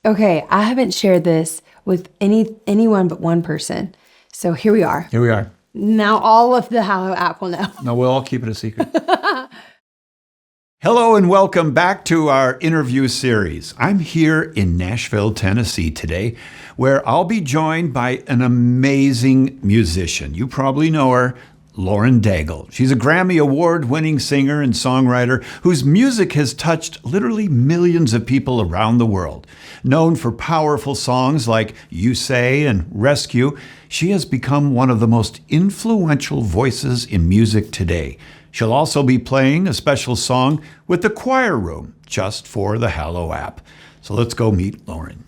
Okay, I haven't shared this with anyone but one person. So here we are. Here we are. Now all of the Hallow app will know. No, we'll all keep it a secret. Hello and welcome back to our interview series. I'm here in Nashville, Tennessee today, where I'll be joined by an amazing musician. You probably know her, Daigle. She's a Grammy Award-winning singer and songwriter whose music has touched literally millions of people around the world. Known for powerful songs like You Say and Rescue, she has become one of the most influential voices in music today. She'll also be playing a special song with the choir room just for the Hallow app. So let's go meet Lauren.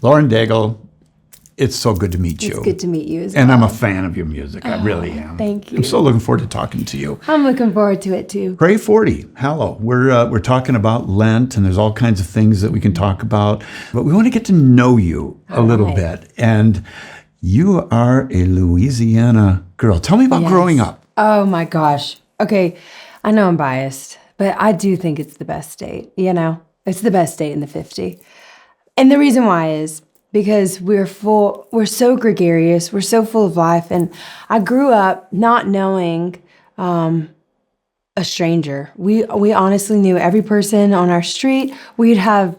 Lauren Daigle, it's so good to meet you. It's good to meet you as well. And I'm a fan of your music. I really am. Thank you. I'm so looking forward to talking to you. I'm looking forward to it too. Pray40, Hallow. We're talking about Lent, and there's all kinds of things that we can talk about. But we want to get to know you a little bit. And you are a Louisiana girl. Tell me about growing up. Oh my gosh. Okay, I know I'm biased, but I do think it's the best state, you know? It's the best state in the 50. And the reason why is because we're so gregarious, we're so full of life. And I grew up not knowing a stranger. We honestly knew every person on our street. We'd have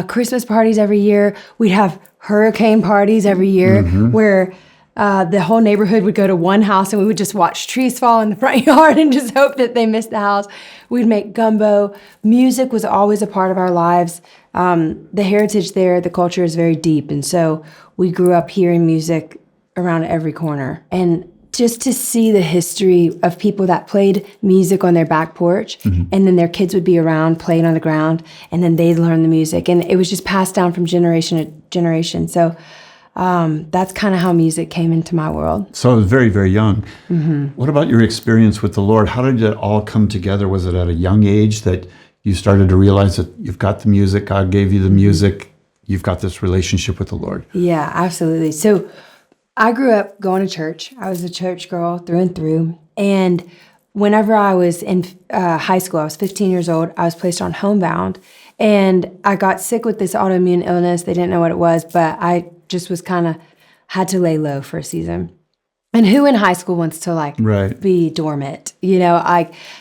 Christmas parties every year. We'd have hurricane parties every year where the whole neighborhood would go to one house and we would just watch trees fall in the front yard and just hope that they missed the house. We'd make gumbo. Music was always a part of our lives. The heritage there, the culture is very deep. And so we grew up hearing music around every corner. And just to see the history of people that played music on their back porch and then their kids would be around playing on the ground and then they'd learn the music. And it was just passed down from generation to generation. So that's kind of how music came into my world. So I was very, very young. What about your experience with the Lord? How did it all come together? Was it at a young age that you started to realize that you've got the music, God gave you the music, you've got this relationship with the Lord? Yeah, absolutely. So I grew up going to church. I was a church girl through and through. And whenever I was in high school, I was 15 years old, I was placed on homebound. And I got sick with this autoimmune illness. They didn't know what it was, but I just was had to lay low for a season. And who in high school wants to be dormant? You know,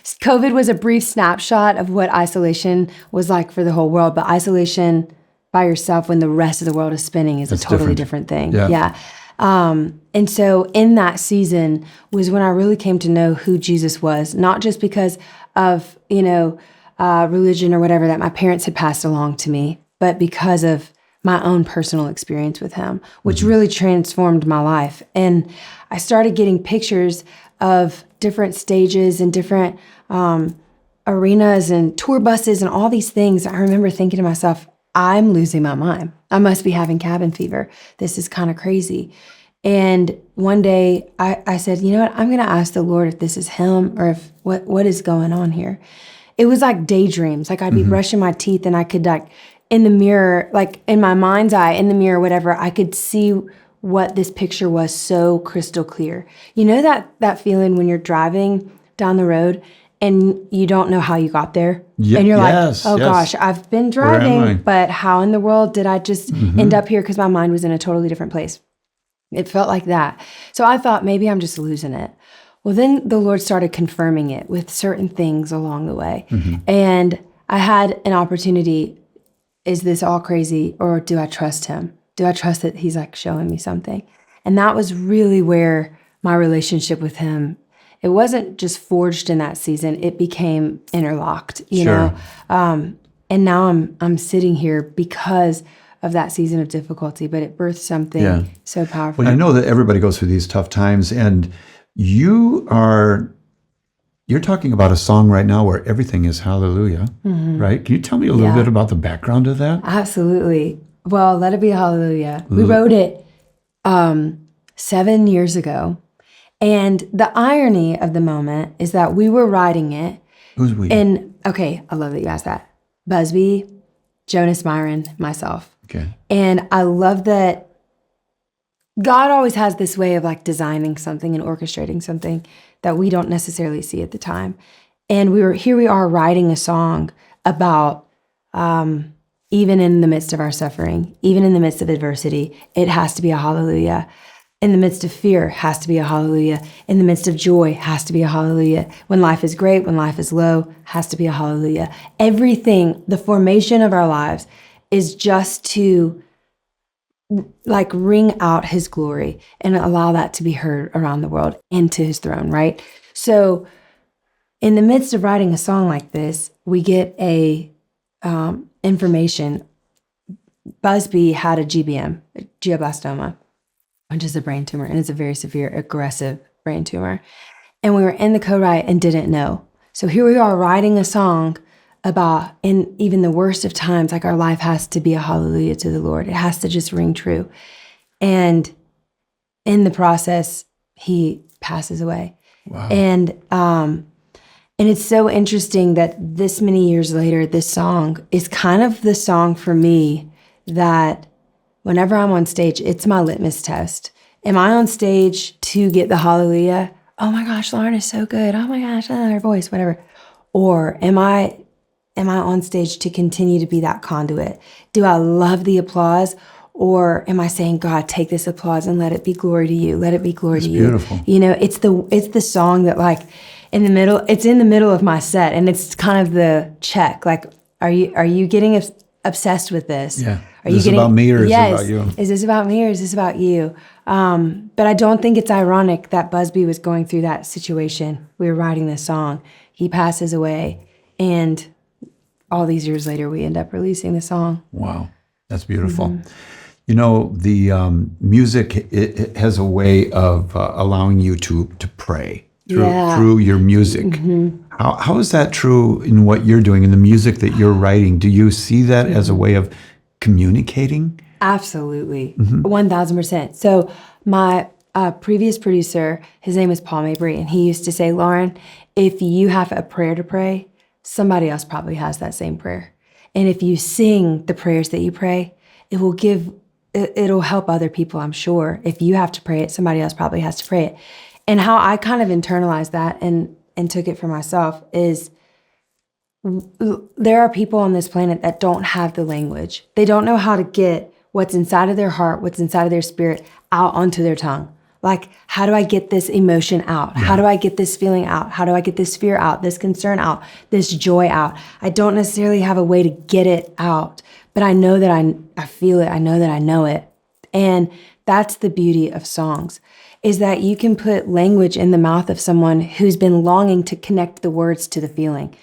COVID was a brief snapshot of what isolation was like for the whole world, but isolation by yourself when the rest of the world is spinning is a totally different thing. Yeah. And so in that season was when I really came to know who Jesus was, not just because of, religion or whatever that my parents had passed along to me, but because of my own personal experience with him, which really transformed my life. And I started getting pictures of different stages and different arenas and tour buses and all these things. I remember thinking to myself, I'm losing my mind. I must be having cabin fever. This is kind of crazy. And one day I said, you know what? I'm going to ask the Lord if this is him or if what is going on here. It was like daydreams. Like I'd be brushing my teeth and I could in the mirror, like in my mind's eye, in the mirror, whatever, I could see what this picture was so crystal clear. You know that feeling when you're driving down the road and you don't know how you got there? Yeah, and you're gosh, I've been driving, but how in the world did I just end up here? Because my mind was in a totally different place. It felt like that. So I thought maybe I'm just losing it. Well, then the Lord started confirming it with certain things along the way. And I had an opportunity. Is this all crazy, or do I trust him? Do I trust that he's showing me something? And that was really where my relationship with him, it wasn't just forged in that season, it became interlocked, you know? And now I'm sitting here because of that season of difficulty, but it birthed something so powerful. Well, I know that everybody goes through these tough times, and you're talking about a song right now where everything is hallelujah, right? Can you tell me a little bit about the background of that? Absolutely. Well, Let It Be Hallelujah. We wrote it 7 years ago. And the irony of the moment is that we were writing it. Who's we? Okay, I love that you asked that. Busby, Jonas Myron, myself. Okay. And I love that God always has this way of designing something and orchestrating something that we don't necessarily see at the time. And we are writing a song about even in the midst of our suffering, even in the midst of adversity, it has to be a hallelujah. In the midst of fear, has to be a hallelujah. In the midst of joy, has to be a hallelujah. When life is great, when life is low, has to be a hallelujah. Everything, the formation of our lives is just to like ring out his glory and allow that to be heard around the world and to his throne, right? So in the midst of writing a song like this, we get a information. Busby had a GBM, a glioblastoma, which is a brain tumor, and it's a very severe, aggressive brain tumor. And we were in the co-write and didn't know. So here we are writing a song about, in even the worst of times, like our life has to be a hallelujah to the Lord. It has to just ring true. And in the process, he passes away. Wow. And it's so interesting that this many years later, this song is kind of the song for me that whenever I'm on stage, it's my litmus test. Am I on stage to get the hallelujah? Oh my gosh, Lauren is so good. Oh my gosh, her voice, whatever. Or am I on stage to continue to be that conduit? Do I love the applause? Or am I saying, God, take this applause and let it be glory to you. Let it be glory to you. Beautiful. You know, it's the song that like in the middle of my set, and it's kind of the check. Like, are you getting obsessed with this? Yeah. Are Is you this getting, about me or is it yes, about you? Is this about me or is this about you? But I don't think it's ironic that Busby was going through that situation. We were writing this song. He passes away, and all these years later, we end up releasing the song. Wow, that's beautiful. You know, the music it has a way of allowing you to pray through your music. How is that true in what you're doing, in the music that you're writing? Do you see that as a way of communicating? Absolutely, 1,000%. So my previous producer, his name is Paul Mabry, and he used to say, Lauren, if you have a prayer to pray, somebody else probably has that same prayer. And if you sing the prayers that you pray, it'll help other people, I'm sure. If you have to pray it, somebody else probably has to pray it. And how I kind of internalized that and took it for myself is there are people on this planet that don't have the language. They don't know how to get what's inside of their heart, what's inside of their spirit out onto their tongue. Like, how do I get this emotion out? How do I get this feeling out? How do I get this fear out, this concern out, this joy out? I don't necessarily have a way to get it out, but I know that I feel it. I know that I know it. And that's the beauty of songs, is that you can put language in the mouth of someone who's been longing to connect the words to the feeling,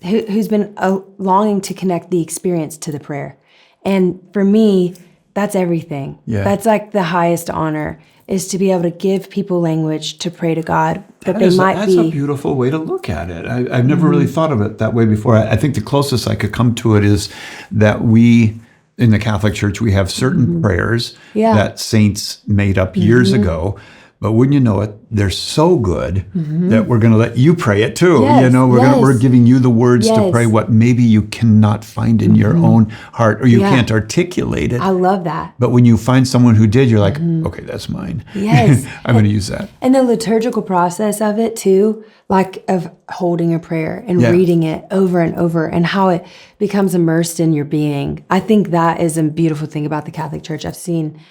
who's been longing to connect the experience to the prayer. And for me, that's everything. Yeah. That's like the highest honor, is to be able to give people language to pray to God. That's a beautiful way to look at it. I've never really thought of it that way before. I think the closest I could come to it is that we, in the Catholic Church, we have certain prayers that saints made up years ago. But wouldn't you know it, they're so good that we're going to let you pray it too. Yes, you know, we're giving you the words to pray what maybe you cannot find in your own heart, or you can't articulate it. I love that. But when you find someone who did, you're like, okay, that's mine. Yes. I'm going to use that. And the liturgical process of it too, like of holding a prayer and reading it over and over, and how it becomes immersed in your being. I think that is a beautiful thing about the Catholic Church. I've seen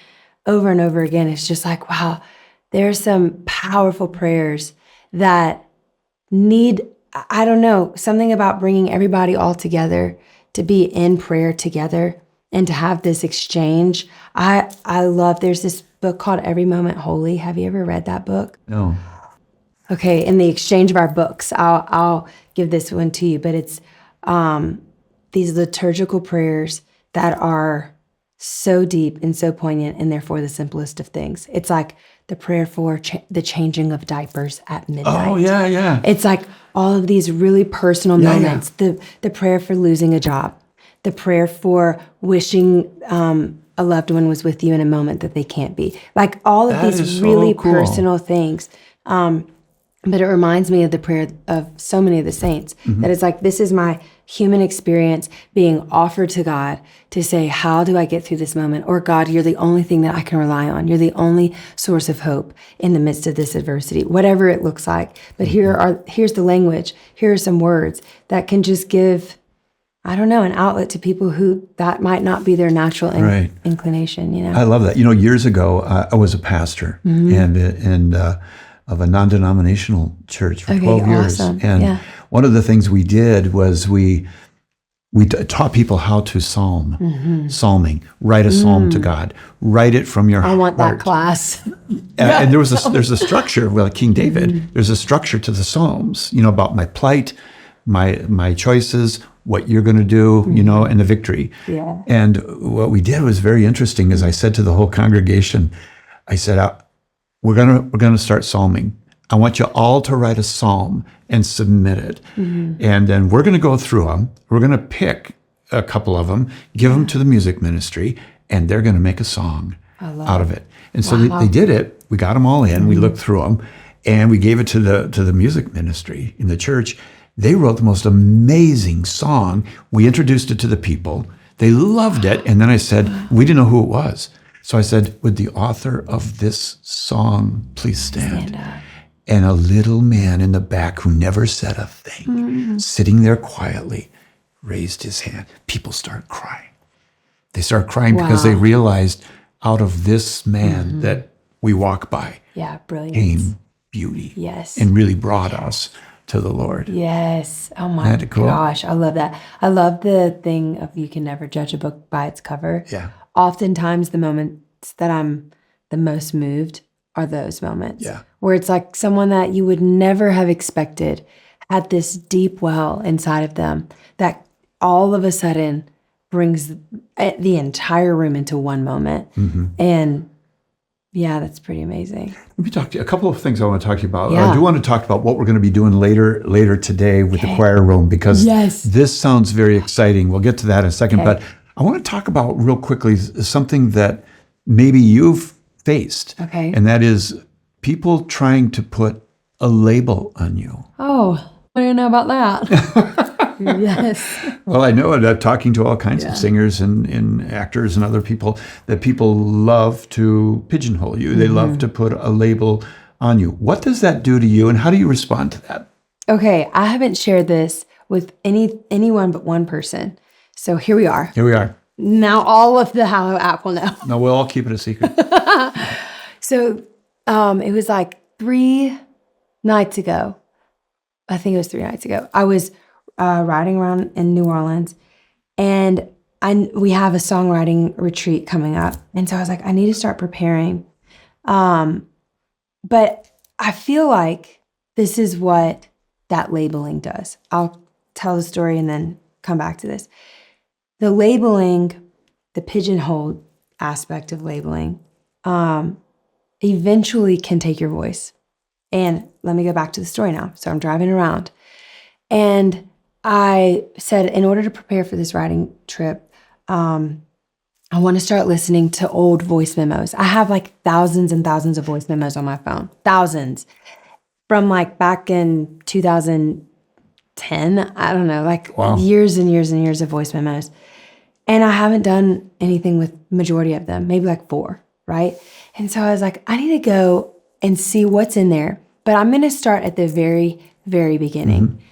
over and over again. It's just like, wow, there's some powerful prayers that need, I don't know, something about bringing everybody all together to be in prayer together and to have this exchange. I love, there's this book called Every Moment Holy. Have you ever read that book? No. Okay, in the exchange of our books, I'll give this one to you, but it's these liturgical prayers that are so deep and so poignant, and therefore the simplest of things. It's like the prayer for the changing of diapers at midnight. Oh, yeah. It's like all of these really personal moments. The prayer for losing a job. The prayer for wishing a loved one was with you in a moment that they can't be. Like all of these really personal things. But it reminds me of the prayer of so many of the saints, that it's like, this is my human experience being offered to God to say, how do I get through this moment? Or God, you're the only thing that I can rely on. You're the only source of hope in the midst of this adversity, whatever it looks like. But here's the language. Here are some words that can just give, I don't know, an outlet to people who that might not be their natural Right. inclination, you know? I love that. Years ago, I was a pastor and of a non-denominational church for 12 years. Awesome. And one of the things we did was we taught people how to psalming, write a psalm to God, write it from your heart. I want that class. And there's a structure, well, King David, there's a structure to the Psalms, about my plight, my choices, what you're going to do, and the victory. Yeah. And what we did was very interesting. As I said to the whole congregation, I said, we're going to start psalming. I want you all to write a psalm and submit it. And then we're going to go through them. We're going to pick a couple of them, give them to the music ministry, and they're going to make a song out of it. And so they did it. We got them all in. We looked through them, and we gave it to the music ministry in the church. They wrote the most amazing song. We introduced it to the people. They loved it. And then I said, we didn't know who it was. So I said, would the author of this song please stand up? And a little man in the back who never said a thing, sitting there quietly, raised his hand. People started crying. They started crying because they realized out of this man that we walk by Brilliant. came beauty. Yes. And really brought us to the Lord. Yes. Oh my gosh. I love that. I love the thing of you can never judge a book by its cover. Yeah. Oftentimes the moments that I'm the most moved are those moments. Yeah. Where it's like someone that you would never have expected had this deep well inside of them that all of a sudden brings the entire room into one moment. And that's pretty amazing. Let me talk to you. A couple of things I want to talk to you about. Yeah. I do want to talk about what we're going to be doing later today with the choir room, because this sounds very exciting. We'll get to that in a second. But I want to talk about real quickly something that maybe you've faced. Okay. And that is people trying to put a label on you. Oh, what do you know about that? Yes. Well, I know it. I'm talking to all kinds of singers and actors and other people that people love to pigeonhole you. They love to put a label on you. What does that do to you, and how do you respond to that? Okay, I haven't shared this with anyone but one person. So here we are. Here we are. Now all of the Hallow app will know. No, we'll all keep it a secret. So it was like 3 nights ago. I think it was 3 nights ago. I was riding around in New Orleans, and we have a songwriting retreat coming up. And so I was like, I need to start preparing. But I feel like this is what that labeling does. I'll tell the story and then come back to this. The labeling, the pigeonhole aspect of labeling, eventually can take your voice. And let me go back to the story now. So I'm driving around, and I said, in order to prepare for this writing trip, I want to start listening to old voice memos. I have like thousands and thousands of voice memos on my phone, thousands, from like back in 2010. I don't know, like years and years and years of voice memos. And I haven't done anything with majority of them, maybe like 4, right? And so I was like, I need to go and see what's in there. But I'm going to start at the very, very beginning.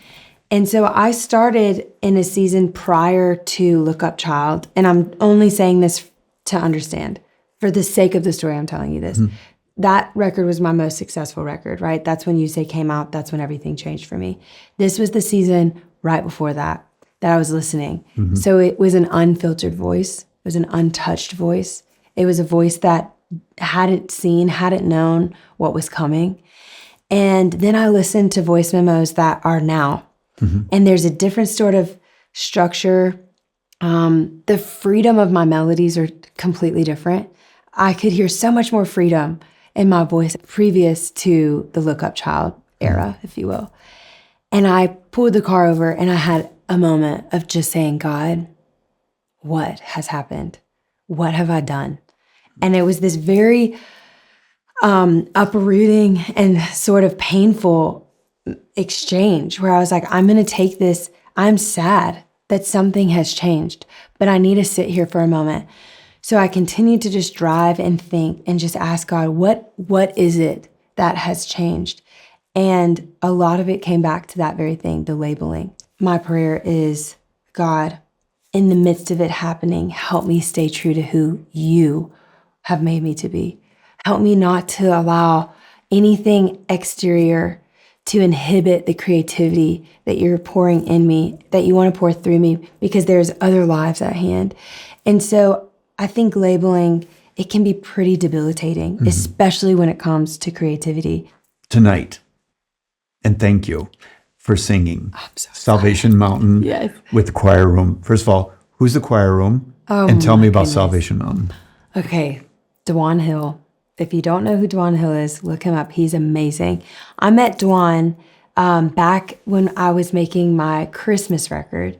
And so I started in a season prior to Look Up Child. And I'm only saying this to understand. For the sake of the story, I'm telling you this. That record was my most successful record, right? That's when You Say came out. That's when everything changed for me. This was the season right before that I was listening. So it was an unfiltered voice. It was an untouched voice. It was a voice that hadn't seen, hadn't known what was coming. And then I listened to voice memos that are now. And there's a different sort of structure. The freedom of my melodies are completely different. I could hear so much more freedom in my voice previous to the Look Up Child era, if you will. And I pulled the car over and I had a moment of just saying, God, what has happened? What have I done? And it was this very uprooting and sort of painful exchange where I was like, I'm going to take this. I'm sad that something has changed, but I need to sit here for a moment. So I continued to just drive and think and just ask God, what is it that has changed? And a lot of it came back to that very thing, the labeling. My prayer is, God, in the midst of it happening, help me stay true to who you have made me to be. Help me not to allow anything exterior to inhibit the creativity that you're pouring in me, that you want to pour through me, because there's other lives at hand. And so I think labeling, it can be pretty debilitating, especially when it comes to creativity. Tonight, and thank you for singing Salvation Mountain with the choir room. First of all, who's the choir room? And tell me about Salvation Mountain. Okay, Dwan Hill. If you don't know who Dwan Hill is, look him up. He's amazing. I met Dwan back when I was making my Christmas record,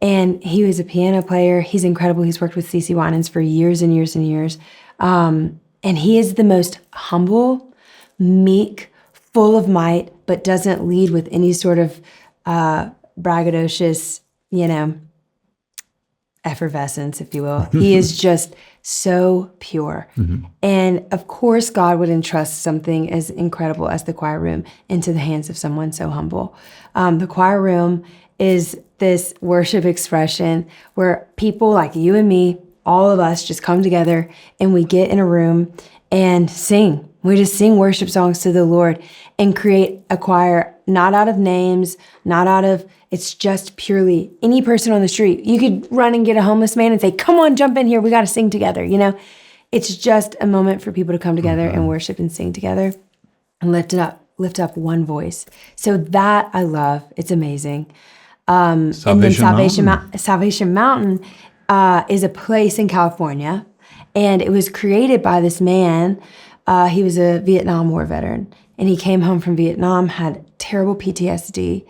and he was a piano player. He's incredible. He's worked with CeCe Winans for years and years and years. And he is the most humble, meek, full of might, but doesn't lead with any sort of braggadocious, effervescence, if you will. He is just so pure. And of course, God would entrust something as incredible as the choir room into the hands of someone so humble. The choir room is this worship expression where people like you and me, all of us, just come together and we get in a room and sing. We just sing worship songs to the Lord and create a choir, not out of names, not out of, it's just purely any person on the street. You could run and get a homeless man and say, come on, jump in here. We got to sing together. It's just a moment for people to come together and worship and sing together and lift up one voice. So that I love. It's amazing. And then Salvation Mountain is a place in California, and it was created by this man. He was a Vietnam War veteran, and he came home from Vietnam, had terrible PTSD,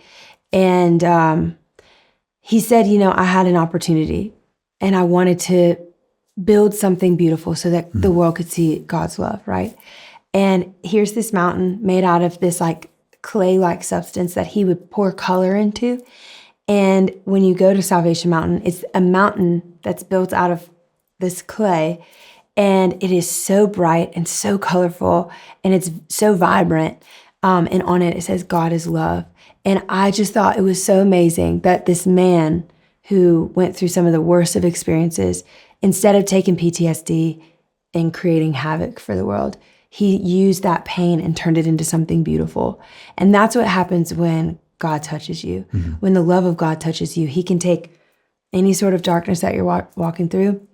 and he said, I had an opportunity, and I wanted to build something beautiful so that the world could see God's love, right? And here's this mountain made out of this like clay-like substance that he would pour color into. And when you go to Salvation Mountain, it's a mountain that's built out of this clay, and it is so bright and so colorful, and it's so vibrant. And on it says, God is love. And I just thought it was so amazing that this man who went through some of the worst of experiences, instead of taking PTSD and creating havoc for the world, he used that pain and turned it into something beautiful. And that's what happens when God touches you. When the love of God touches you, he can take any sort of darkness that you're walking through,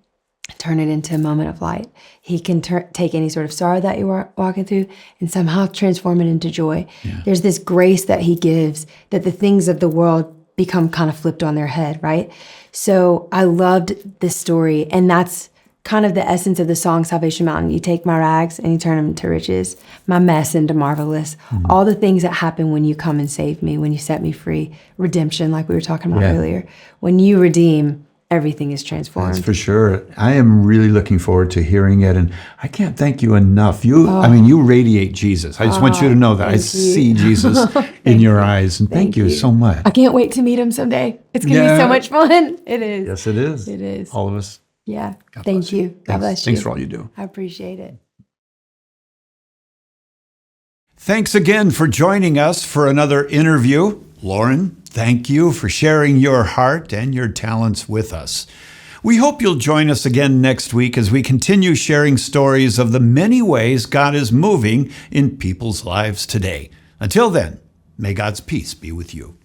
turn it into a moment of light. He can take any sort of sorrow that you're walking through and somehow transform it into joy. There's this grace that he gives that the things of the world become kind of flipped on their head, right? So I loved this story, and that's kind of the essence of the song Salvation Mountain. You take my rags and you turn them into riches, my mess into marvelous. All the things that happen when you come and save me, when you set me free. Redemption, like we were talking about earlier. When you redeem, everything is transformed. That's for sure. I am really looking forward to hearing it, and I can't thank you enough. You radiate Jesus. I just want you to know that I see Jesus in your eyes, and thank you so much. I can't wait to meet him someday. It's going to be so much fun. It is. Yes, it is. It is. All of us. Yeah. Thank you. God bless you. Thanks for all you do. I appreciate it. Thanks again for joining us for another interview. Lauren, thank you for sharing your heart and your talents with us. We hope you'll join us again next week as we continue sharing stories of the many ways God is moving in people's lives today. Until then, may God's peace be with you.